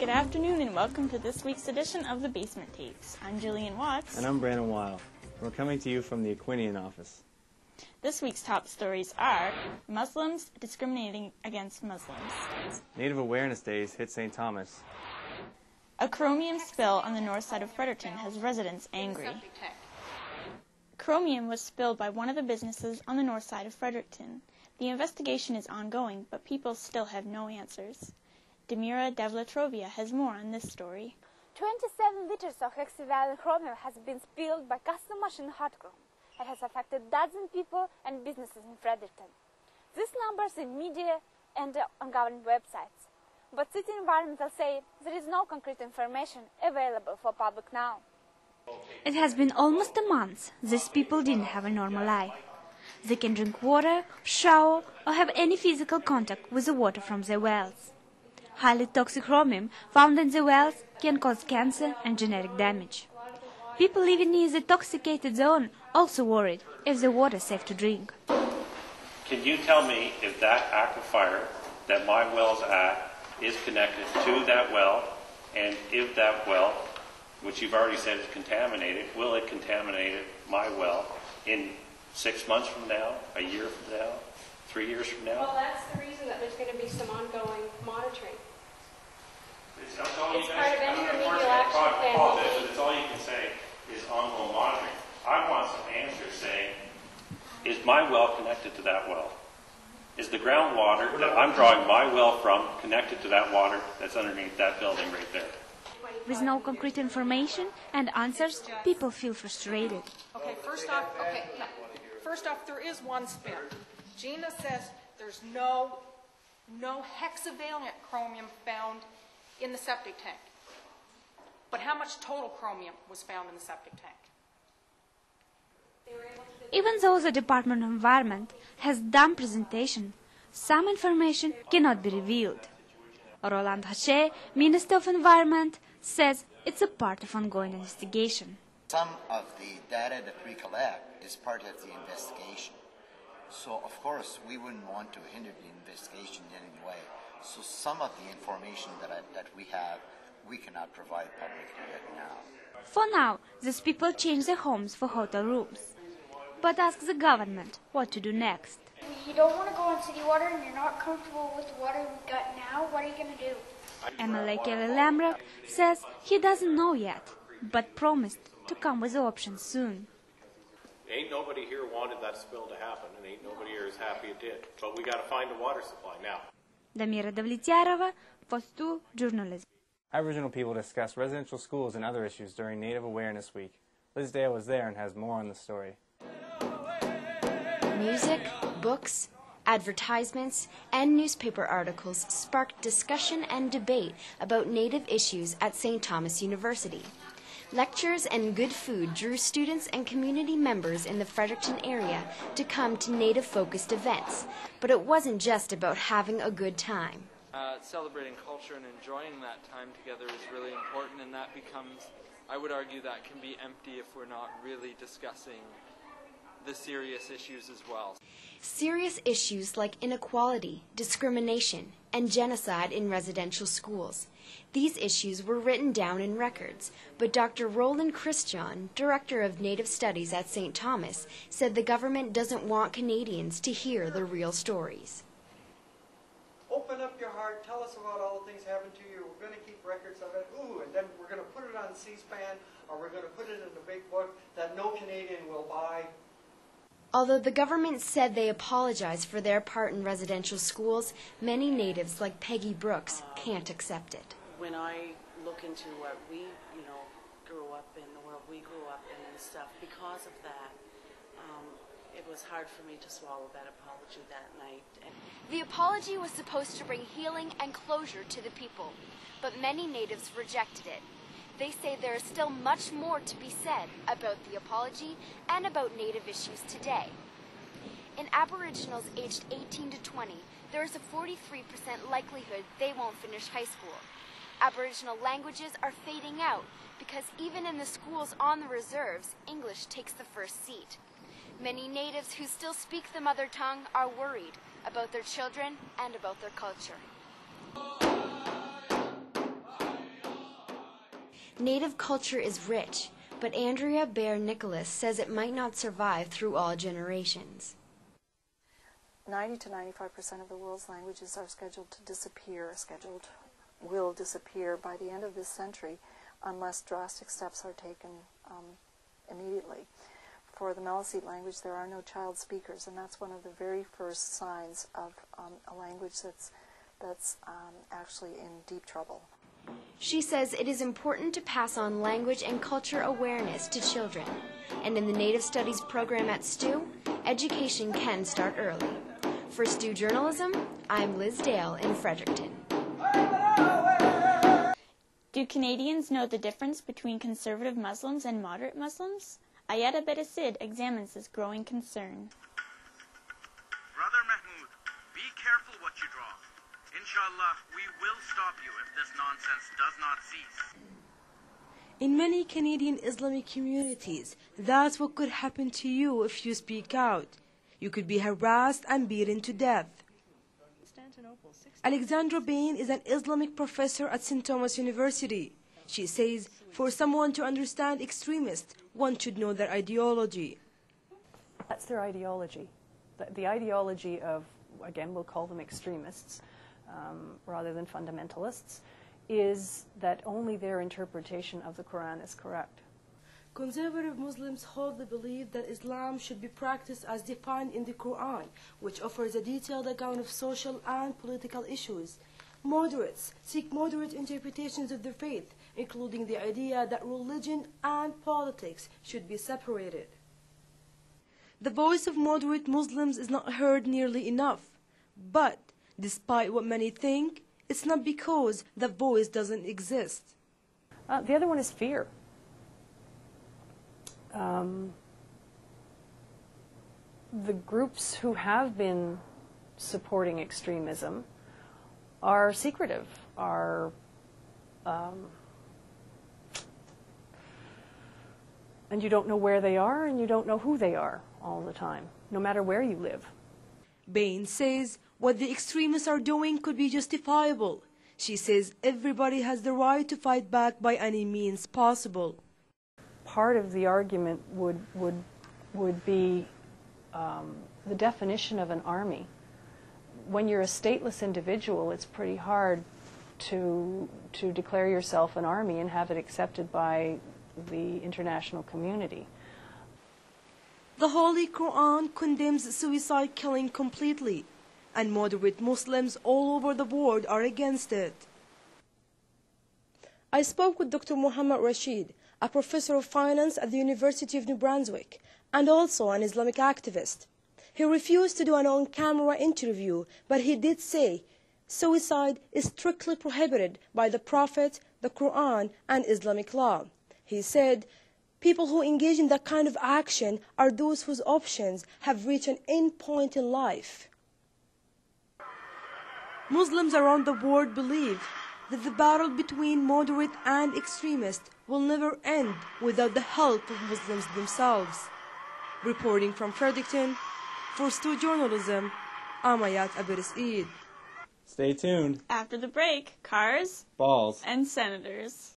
Good afternoon and welcome to this week's edition of the Basement Tapes. I'm Jillian Watts. And I'm Brandon Weil. We're coming to you from the Aquinian office. This week's top stories are Muslims discriminating against Muslims, Native Awareness Days hit St. Thomas, a chromium spill on the north side of Fredericton has residents angry. Chromium was spilled by one of the businesses on the north side of Fredericton. The investigation is ongoing, but people still have no answers. Demira Devletrovia has more on this story. 27 liters of hexavalent chromium has been spilled by custom machine hot chrome. It has affected dozens of people and businesses in Fredericton. These numbers in media and on government websites. But city environmental say there is no concrete information available for public now. It has been almost a month these people didn't have a normal life. They can drink water, shower, or have any physical contact with the water from their wells. Highly toxic chromium found in the wells can cause cancer and genetic damage. People living near the intoxicated zone also worried if the water is safe to drink. Can you tell me if that aquifer that my well's at is connected to that well, and if that well, which you've already said is contaminated, will it contaminate my well in 6 months from now, a year from now, 3 years from now? Well, that's the reason that there's going to be some ongoing monitoring. It's part of any remedial action plan. It's all you can say is ongoing monitoring. I want some answers saying, is my well connected to that well? Is the groundwater that I'm drawing my well from connected to that water that's underneath that building right there? With no concrete information and answers, people feel frustrated. Okay, first off, there is one spill. Gina says there's no hexavalent chromium found in the septic tank. But how much total chromium was found in the septic tank? Even though the Department of Environment has done presentation, some information cannot be revealed. Roland Haché, Minister of Environment, says it's a part of ongoing investigation. Some of the data that we collect is part of the investigation. So, of course, we wouldn't want to hinder the investigation in any way. So some of the information that we have, we cannot provide publicly yet now. For now, these people change their homes for hotel rooms, but ask the government what to do next. You don't want to go on city water and you're not comfortable with the water we've got now, what are you going to do? MLA Kelly Lambrick says he doesn't know yet, but promised to come with options soon. Ain't nobody here wanted that spill to happen, and ain't nobody here is happy it did. But we got to find a water supply now. Damira Davletiarova, Post 2 Journalism. Aboriginal people discuss residential schools and other issues during Native Awareness Week. Liz Dale was there and has more on the story. Music, books, advertisements, and newspaper articles sparked discussion and debate about Native issues at St. Thomas University. Lectures and good food drew students and community members in the Fredericton area to come to Native-focused events, but it wasn't just about having a good time. Celebrating culture and enjoying that time together is really important, and that becomes, I would argue, that can be empty if we're not really discussing the serious issues as well. Serious issues like inequality, discrimination, and genocide in residential schools. These issues were written down in records, but Dr. Roland Christian, Director of Native Studies at St. Thomas, said the government doesn't want Canadians to hear the real stories. Open up your heart, tell us about all the things happened to you, we're going to keep records of it, and then we're going to put it on C-SPAN, or we're going to put it in a big book that no Canadian will buy. Although the government said they apologize for their part in residential schools, many Natives like Peggy Brooks can't accept it. When I look into what we, grew up in, the world we grew up in and stuff, because of that, it was hard for me to swallow that apology that night. The apology was supposed to bring healing and closure to the people, but many Natives rejected it. They say there is still much more to be said about the apology and about Native issues today. In Aboriginals aged 18 to 20, there is a 43% likelihood they won't finish high school. Aboriginal languages are fading out because even in the schools on the reserves, English takes the first seat. Many Natives who still speak the mother tongue are worried about their children and about their culture. Native culture is rich, but Andrea Baer-Nicholas says it might not survive through all generations. 90 to 95% of the world's languages are scheduled to disappear, will disappear by the end of this century unless drastic steps are taken immediately. For the Maliseet language, there are no child speakers, and that's one of the very first signs of a language that's actually in deep trouble. She says it is important to pass on language and culture awareness to children, and in the Native Studies program at STU, education can start early. For STU Journalism, I'm Liz Dale in Fredericton. Do Canadians know the difference between conservative Muslims and moderate Muslims? Ayada Beresid examines this growing concern. Brother Mahmoud, be careful what you draw. Inshallah, we will stop you if this nonsense does not cease. In many Canadian Islamic communities, that's what could happen to you if you speak out. You could be harassed and beaten to death. Alexandra Bain is an Islamic professor at St. Thomas University. She says, for someone to understand extremists, one should know their ideology. That's their ideology. The ideology of, again, we'll call them extremists rather than fundamentalists, is that only their interpretation of the Quran is correct. Conservative Muslims hold the belief that Islam should be practiced as defined in the Quran, which offers a detailed account of social and political issues. Moderates seek moderate interpretations of their faith, including the idea that religion and politics should be separated. The voice of moderate Muslims is not heard nearly enough. But, despite what many think, it's not because the voice doesn't exist. The other one is fear. The groups who have been supporting extremism are secretive, and you don't know where they are and you don't know who they are all the time, no matter where you live. Bain says what the extremists are doing could be justifiable. She says everybody has the right to fight back by any means possible. Part of the argument would be the definition of an army. When you're a stateless individual, it's pretty hard to declare yourself an army and have it accepted by the international community. The Holy Quran condemns suicide killing completely, and moderate Muslims all over the world are against it. I spoke with Dr. Muhammad Rashid, a professor of finance at the University of New Brunswick, and also an Islamic activist. He refused to do an on-camera interview, but he did say suicide is strictly prohibited by the Prophet, the Quran, and Islamic law. He said, people who engage in that kind of action are those whose options have reached an end point in life. Muslims around the world believe that the battle between moderate and extremists will never end without the help of Muslims themselves. Reporting from Fredericton, for STU Journalism, I'm Ayada Beresid. Stay tuned. After the break, cars, balls, and senators.